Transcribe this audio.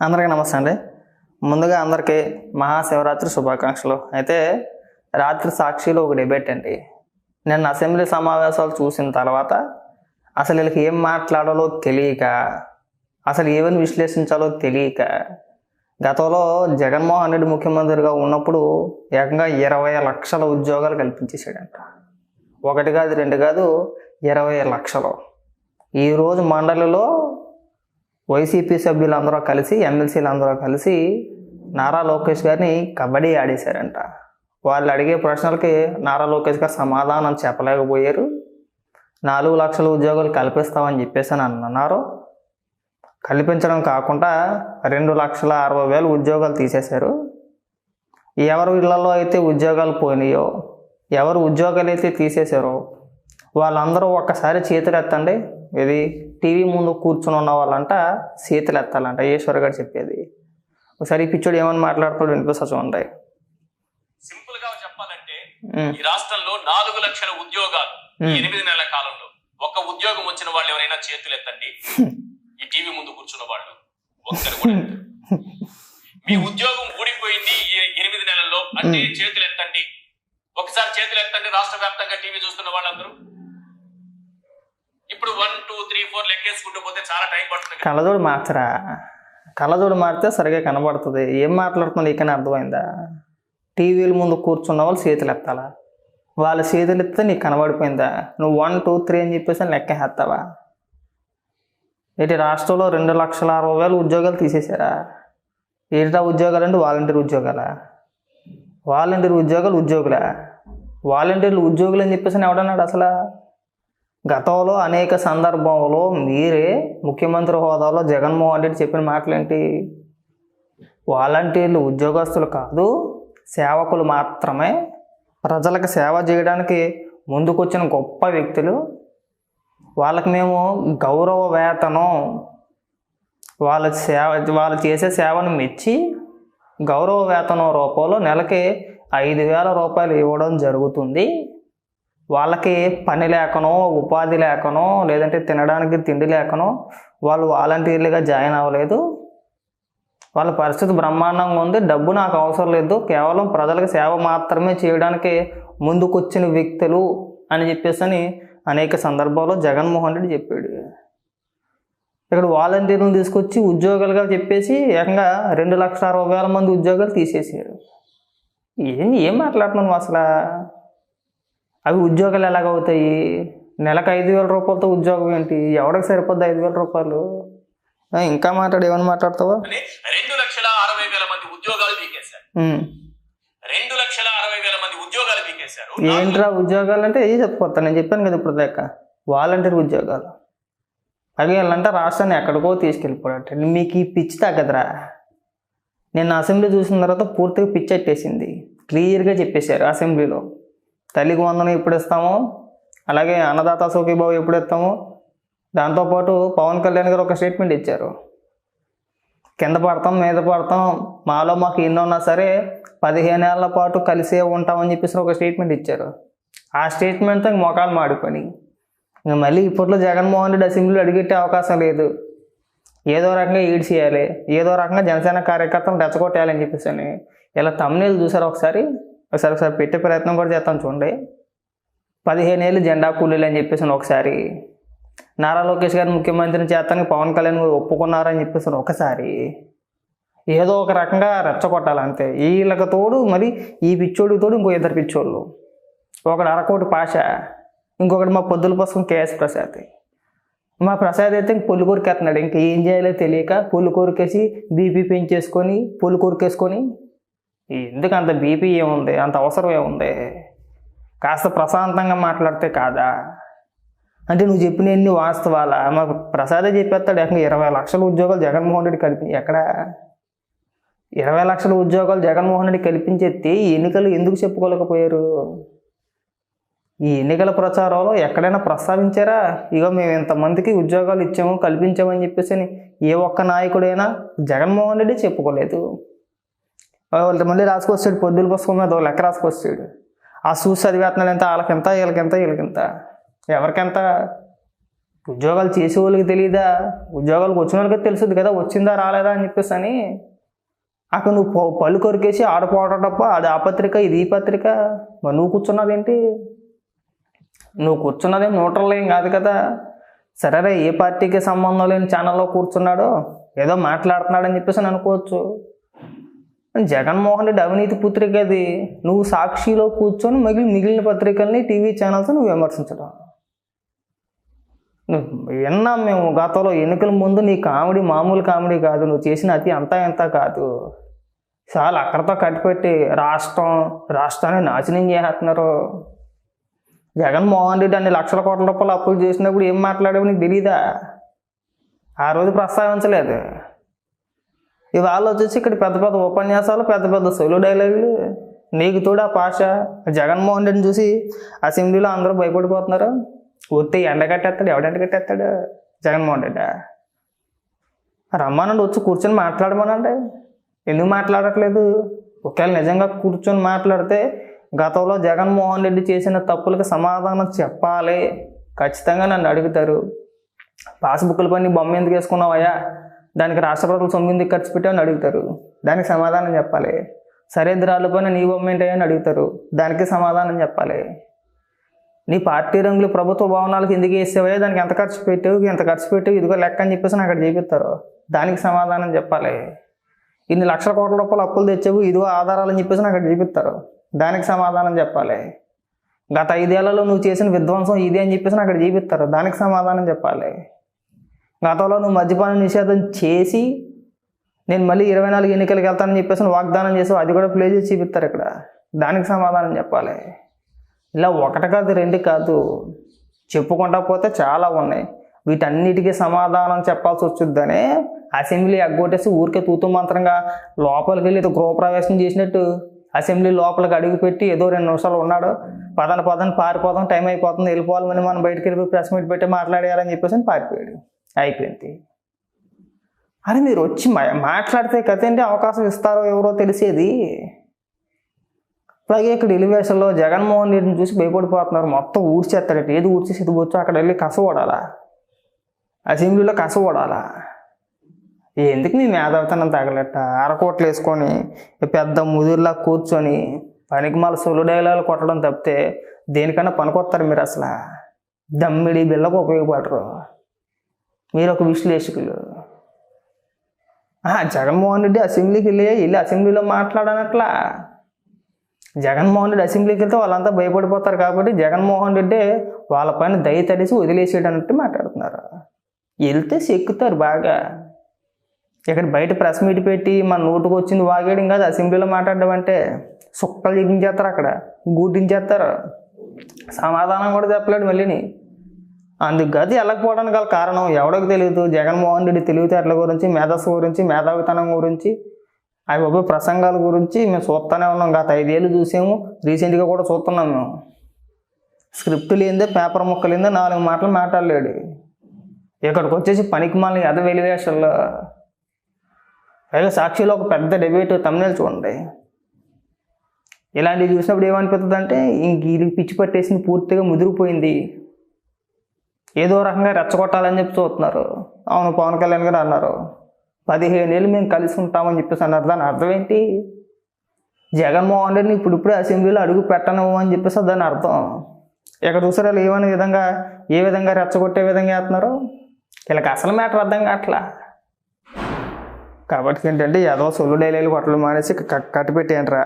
అందరికీ నమస్తే అండి. ముందుగా అందరికీ మహాశివరాత్రి శుభాకాంక్షలు. అయితే రాత్రి సాక్షిలో ఒక డిబేట్ అండి. నిన్న అసెంబ్లీ సమావేశాలు చూసిన తర్వాత అసలు వీళ్ళకి ఏం మాట్లాడాలో తెలియక, అసలు ఏమని విశ్లేషించాలో తెలియక, గతంలో జగన్మోహన్ రెడ్డి ముఖ్యమంత్రిగా ఉన్నప్పుడు ఏకంగా 20 లక్షల ఉద్యోగాలు కల్పించేశాడంట. ఒకటి కాదు, రెండు కాదు, 20 లక్షలు. ఈరోజు మండలిలో వైసీపీ సభ్యులందరూ కలిసి, ఎమ్మెల్సీలు అందరూ కలిసి నారా లోకేష్ గారిని కబడ్డీ ఆడేశారంట. వాళ్ళు అడిగే ప్రశ్నలకి నారా లోకేష్ గారు సమాధానం చెప్పలేకపోయారు. 4 లక్షల ఉద్యోగాలు కల్పిస్తామని చెప్పేసి అని అన్నారు. కల్పించడం కాకుండా 2,60,000 ఉద్యోగాలు తీసేశారు. ఎవరు ఇళ్లలో అయితే ఉద్యోగాలు పోయినాయో, ఎవరు ఉద్యోగాలు అయితే తీసేశారో వాళ్ళందరూ ఒక్కసారి చేతులు ఎత్తండి. ఇది టీవీ ముందు కూర్చుని ఉన్న వాళ్ళంట చేతులు ఎత్తాలంట. ఈశ్వర్ గారు చెప్పేది. ఒకసారి ఈ పిచ్చోడు ఏమని మాట్లాడుతాడు వినిపిస్తా చూడండి. సింపుల్ గా చెప్పాలంటే ఈ రాష్ట్రంలో 4 లక్షల ఉద్యోగాలు 8 నెలల కాలంలో ఒక్క ఉద్యోగం వచ్చిన వాళ్ళు ఎవరైనా చేతులు ఎత్తండి. ఈ టీవీ ముందు కూర్చున్న వాళ్ళు ఒక్కరు కూడా మీ ఉద్యోగం ఊడిపోయింది ఈ 8 నెలల్లో అంటే చేతులు ఎత్తండి. ఒకసారి చేతులు ఎత్తండి. రాష్ట్ర వ్యాప్తంగా టీవీ చూస్తున్న వాళ్ళందరూ ఇప్పుడు 1, 2, 3, 4 లెక్కేసుకుంటూ పోతే చాలా టైం పడుతుంది. కళ్ళజోడు మార్చరా. కళ్ళజోడు మారితే సరిగా కనబడుతుంది. ఏం మాట్లాడుతుంది ఇకనే అర్థమైందా? టీవీల ముందు కూర్చున్న వాళ్ళు చేతులు ఎత్తాలా? వాళ్ళ చేతులు ఎత్తే నీకు కనబడిపోయిందా? నువ్వు 1, 2, 3 అని చెప్పేసి లెక్కేస్తావా? ఏంటి రాష్ట్రంలో 2,60,000 ఉద్యోగాలు తీసేశారా? ఏంటా ఉద్యోగాలు అంటే వాలంటీర్ ఉద్యోగాలా? వాలంటీర్ ఉద్యోగాలు ఉద్యోగులా? వాలంటీర్లు ఉద్యోగులు అని చెప్పేసి ఎవడన్నాడు అసలు? గతంలో అనేక సందర్భంలో మీరే ముఖ్యమంత్రి హోదాలో జగన్మోహన్ రెడ్డి చెప్పిన మాటలేంటి? వాలంటీర్లు ఉద్యోగస్తులు కాదు, సేవకులు మాత్రమే. ప్రజలకు సేవ చేయడానికి ముందుకొచ్చిన గొప్ప వ్యక్తులు. వాళ్ళకి మేము గౌరవ వేతనం, వాళ్ళు చేసే సేవను మెచ్చి గౌరవ వేతనం రూపంలో నెలకి 5,000 రూపాయలు ఇవ్వడం జరుగుతుంది. వాళ్ళకి పని లేకనో, ఉపాధి లేకనో, లేదంటే తినడానికి తిండి లేకనో వాళ్ళు వాలంటీర్లుగా జాయిన్ అవ్వలేదు. వాళ్ళ పరిస్థితి బ్రహ్మాండంగా ఉంది. డబ్బు నాకు అవసరం లేదు, కేవలం ప్రజలకు సేవ మాత్రమే చేయడానికి ముందుకొచ్చిన వ్యక్తులు అని చెప్పేసి అనేక సందర్భాల్లో జగన్మోహన్ రెడ్డి చెప్పాడు. ఇక్కడ వాలంటీర్లను తీసుకొచ్చి ఉద్యోగాలుగా చెప్పేసి ఏకంగా 2,60,000 మంది ఉద్యోగాలు తీసేసారు. ఏం మాట్లాడుతున్నావు అసలు? అవి ఉద్యోగాలు ఎలాగవుతాయి? నెలకు 5,000 రూపాయలతో ఉద్యోగం ఏంటి? ఎవరికి సరిపోద్ది 5,000 రూపాయలు? ఇంకా ఏమని మాట్లాడతావా? 2,60,000 మంది ఉద్యోగాలు పీకేశారు. 2,60,000 మంది ఉద్యోగాలు పీకేశారు. ఏంట్రా ఉద్యోగాలు అంటే ఏ చెప్పుకోతా? నేను చెప్పాను కదా ఇప్పుడు దాకా, వాలంటీర్ ఉద్యోగాలు. అవి వాళ్ళంటే రాష్ట్రాన్ని ఎక్కడికో తీసుకెళ్ళిపోయాట. మీకు ఈ పిచ్చి తగ్గదురా. నేను అసెంబ్లీ చూసిన తర్వాత పూర్తిగా పిచ్చి ఎట్టేసింది. క్లియర్గా చెప్పేశారు అసెంబ్లీలో. తల్లికి వందనం ఎప్పుడు ఇస్తామో, అలాగే అన్నదాత సుఖీభావ ఎప్పుడు ఇస్తామో, దాంతోపాటు పవన్ కళ్యాణ్ గారు ఒక స్టేట్మెంట్ ఇచ్చారు. కింద పడతాం, మీద పడతాం, మాకు ఎన్నో ఉన్నా సరే 15 ఏళ్ల పాటు కలిసే ఉంటామని చెప్పేసి ఒక స్టేట్మెంట్ ఇచ్చారు. ఆ స్టేట్మెంట్తో మొఖాలు మాడిపోయి ఇంకా మళ్ళీ ఇప్పట్లో జగన్మోహన్ రెడ్డి అసెంబ్లీలో అడిగెట్టే అవకాశం లేదు. ఏదో రకంగా ఈడ్ చేయాలి, ఏదో రకంగా జనసేన కార్యకర్తలు రెచ్చగొట్టేయాలని చెప్పేసి ఇలా తమ్ముళ్ళు చూసారు. ఒకసారి పెట్టే ప్రయత్నం కూడా చేస్తాను చూడండి. 15 ఏళ్ళు జెండా కూలీలు అని చెప్పేసి ఒకసారి, నారా లోకేష్ గారు ముఖ్యమంత్రిని చేస్తానికి పవన్ కళ్యాణ్ గారు ఒప్పుకున్నారని చెప్పేసి ఒకసారి, ఏదో ఒక రకంగా రెచ్చగొట్టాలి అంతే. వీళ్ళకి తోడు మరి ఈ పిచ్చోడికి తోడు ఇంకో 2 పిచ్చోళ్ళు. ఒకడు అరకోటి పాష, ఇంకొకటి మా పొద్దుల కోసం కేఎస్ ప్రసాద్. మా ప్రసాద్ అయితే పొల్లు కొరికేస్తున్నాడు. ఇంకా ఏం చేయాలో తెలియక పొల్లు కొరికేసి బీపీ పెంచేసుకొని పొల్లు కొరికేసుకొని. ఎందుకు అంత బీపీ ఏముంది? అంత అవసరం ఏముంది? కాస్త ప్రశాంతంగా మాట్లాడితే కాదా? అంటే నువ్వు చెప్పినన్ని వాస్తవాలా? మా ప్రసాదే చెప్పేస్తాడు. ఏకంగా 20 లక్షల ఉద్యోగాలు జగన్మోహన్ రెడ్డి ఎక్కడ 20 లక్షల ఉద్యోగాలు జగన్మోహన్ రెడ్డి కల్పించేస్తే ఎన్నికలు ఎందుకు చెప్పుకోలేకపోయారు? ఈ ఎన్నికల ప్రచారంలో ఎక్కడైనా ప్రస్తావించారా? ఇగో మేము ఇంతమందికి ఉద్యోగాలు ఇచ్చాము, కల్పించామని చెప్పేసి ఏ ఒక్క నాయకుడైనా జగన్మోహన్ రెడ్డి చెప్పుకోలేదు. వాళ్ళు మళ్ళీ రాసుకొస్తాడు, పొద్దుల పుస్తకం మీద లెక్క రాసుకొస్తాడు. ఆ చూసి చదివేస్తున్నాడు ఎంత, వాళ్ళకింత, వీళ్ళకింత, వీళ్ళకింత, ఎవరికెంత? ఉద్యోగాలు చేసే వాళ్ళకి తెలియదా? ఉద్యోగాలకు వచ్చిన వాళ్ళకి తెలుస్తుంది కదా వచ్చిందా రాలేదా అని చెప్పేసి అని. అక్కడ నువ్వు పళ్ళు కొరికేసి ఆడపోవటప్ప అది ఆ పత్రిక ఇది ఈ పత్రిక. మరి నువ్వు కూర్చున్నదేంటి? నువ్వు కూర్చున్నదేం న్యూట్రల్ ఏం కాదు కదా. సరేరా ఏ పార్టీకి సంబంధం లేని ఛానల్లో కూర్చున్నాడో ఏదో మాట్లాడుతున్నాడని చెప్పేసి అని అనుకోవచ్చు. జగన్మోహన్ రెడ్డి అవినీతి పుత్రిక అది. నువ్వు సాక్షిలో కూర్చొని మిగిలిన పత్రికల్ని టీవీ ఛానల్స్ నువ్వు విమర్శించడం. విన్నాం మేము గతంలో ఎన్నికల ముందు నీ కామెడీ మామూలు కామెడీ కాదు. నువ్వు చేసిన అతి అంతా ఎంత కాదు. చాలా అక్కడతో కట్టిపెట్టి రాష్ట్రాన్ని నాశనం చేస్తున్నారు. జగన్మోహన్ రెడ్డి అన్ని లక్షల కోట్ల రూపాయలు అప్పులు చేసినప్పుడు ఏం మాట్లాడేవి నీకు తెలీదా? ఆ రోజు ప్రస్తావించలేదు. ఇవాళ వచ్చేసి ఇక్కడ పెద్ద పెద్ద ఉపన్యాసాలు పెద్ద పెద్ద సొలు డైలాగులు. నీకు తోడు ఆ పాష. జగన్మోహన్ రెడ్డిని చూసి అసెంబ్లీలో అందరూ భయపడిపోతున్నారు. వస్తే ఎండ కట్టేస్తాడు. ఎవడు ఎండ కట్టేస్తాడు? జగన్మోహన్ రెడ్డి. రమ్మానండి వచ్చి కూర్చొని మాట్లాడమనండి. ఎందుకు మాట్లాడట్లేదు? ఒకవేళ నిజంగా కూర్చొని మాట్లాడితే గతంలో జగన్మోహన్ రెడ్డి చేసిన తప్పులకు సమాధానం చెప్పాలి. ఖచ్చితంగా నన్ను అడుగుతారు. పాస్బుక్ల పని బొమ్మ ఎందుకు వేసుకున్నావయ్యా, దానికి రాష్ట్ర ప్రభుత్వం సొమ్ము ఎందుకు ఖర్చు పెట్టామని అడుగుతారు. దానికి సమాధానం చెప్పాలి. సరేంద్రాల పైన నీ బొమ్మ ఏంటని అడుగుతారు. దానికి సమాధానం చెప్పాలి. నీ పార్టీ రంగులు ప్రభుత్వ భవనాలకు ఎందుకు వేసేవయ్యా, దానికి ఎంత ఖర్చు పెట్టావు ఇదిగో లెక్క అని చెప్పేసి అక్కడ చూపిస్తారు. దానికి సమాధానం చెప్పాలి. ఇన్ని లక్షల కోట్ల రూపాయలు అప్పులు తెచ్చావు ఇదిగో ఆధారాలు అని చెప్పేసి అక్కడ చూపిస్తారు. దానికి సమాధానం చెప్పాలి. గత 5 ఏళ్లలో నువ్వు చేసిన విధ్వంసం ఇది అని చెప్పేసి అక్కడ చూపిస్తారు. దానికి సమాధానం చెప్పాలి. గతంలో నువ్వు మద్యపాన నిషేధం చేసి నేను మళ్ళీ 24 ఎన్నికలకు వెళ్తానని చెప్పేసి వాగ్దానం చేసావు. అది కూడా ప్లే చేసి చూపిస్తారు ఇక్కడ. దానికి సమాధానం చెప్పాలి. ఇలా ఒకటి కాదు 2 కాదు, చెప్పుకుంటా పోతే చాలా ఉన్నాయి. వీటన్నిటికీ సమాధానం చెప్పాల్సి వచ్చుద్దనే అసెంబ్లీ ఎగ్గొట్టేసి ఊరికే తూతు మంత్రంగా లోపలికి వెళ్ళి ఏదో గృహప్రవేశం చేసినట్టు అసెంబ్లీ లోపలికి అడుగు పెట్టి ఏదో 2 నిమిషాలు ఉన్నాడు. పదన పారిపోతాం, టైం అయిపోతుంది, వెళ్ళిపోవాలని మనం బయటకు వెళ్ళి ప్రెస్ మీట్ పెట్టి మాట్లాడేయాలని చెప్పేసి పారిపోయాడు. అయిపోయింది. అరే మీరు వచ్చి మాట్లాడితే కథ ఏంటి అవకాశం ఇస్తారో ఎవరో తెలిసేది. అలాగే ఇక్కడ ఎలివేషన్లో జగన్మోహన్ రెడ్డిని చూసి భయపడిపోతున్నారు. మొత్తం ఊడ్చేస్తాడట. ఏది ఊడ్చేసి ఇది వచ్చి అక్కడ వెళ్ళి కసవడాలా, అసెంబ్లీలో కసవడాలా. ఎందుకు నీ మేధావితనం తగలట? అరకోట్లు వేసుకొని పెద్ద ముదురులా కూర్చొని పనికిమాల సొలు డైలాగులు కొట్టడం తప్పితే దేనికన్నా పనికొస్తారు మీరు? అసలు దమ్మిడి బిళ్ళకు ఉపయోగపడరు. మీరు ఒక విశ్లేషకులు. జగన్మోహన్ రెడ్డి అసెంబ్లీకి వెళ్ళి అసెంబ్లీలో మాట్లాడనట్లా. జగన్మోహన్ రెడ్డి అసెంబ్లీకి వెళ్తే వాళ్ళంతా భయపడిపోతారు కాబట్టి జగన్మోహన్ రెడ్డి వాళ్ళ పైన దయ తడిసి వదిలేసేయడన్నట్టు మాట్లాడుతున్నారు. వెళ్తే చెక్కుతారు బాగా. ఇక్కడ బయట ప్రెస్ మీట్ పెట్టి మన నోటుకు వచ్చింది వాగేయడం కాదు అసెంబ్లీలో మాట్లాడడం అంటే. సుక్కలు జిగించేస్తారు, అక్కడ గూటించేస్తారు. సమాధానం కూడా చెప్పలేడు మళ్ళీని. అందుకు గది వెళ్ళకపోవడానికి గల కారణం ఎవరికి తెలియదు. జగన్మోహన్ రెడ్డి తెలివితేటల గురించి, మేధస్సు గురించి, మేధావితనం గురించి, అవి ఒక ప్రసంగాల గురించి మేము చూస్తూనే ఉన్నాం. గత 5 ఏళ్ళు చూసాము, రీసెంట్గా కూడా చూస్తున్నాం మేము. స్క్రిప్ట్ లేదే, పేపర్ ముక్క లేదే 4 మాటలు మాట్లాడలేడు. ఇక్కడికి వచ్చేసి పనికిమాలిన ఎద వెలివేషన్లో. పైగా సాక్షిలో ఒక పెద్ద డిబేట్ తమిళ చూడండి. ఇలాంటివి చూసినప్పుడు ఏమనిపిస్తుంది అంటే ఇంక ఇది పిచ్చి పట్టేసింది, పూర్తిగా ముదిరిపోయింది, ఏదో రకంగా రెచ్చగొట్టాలని చెప్పి చూస్తున్నారు. అవును, పవన్ కళ్యాణ్ గారు అన్నారు 15 ఏళ్ళు మేము కలిసి ఉంటామని చెప్పేసి అన్నారు. దాని అర్థం ఏంటి? జగన్మోహన్ రెడ్డిని ఇప్పుడిప్పుడే అసెంబ్లీలో అడుగు పెట్టను అని చెప్పేసి దాని అర్థం. ఇక్కడ చూసారా ఏ విధంగా రెచ్చగొట్టే విధంగా వేస్తున్నారు. వీళ్ళకి అసలు మ్యాటర్ అర్థం కావట్లా. కాబట్టి ఏంటంటే ఏదో సొల్లు డైలాగులు కొట్టలు మానేసి కట్టిపెట్టేయండిరా.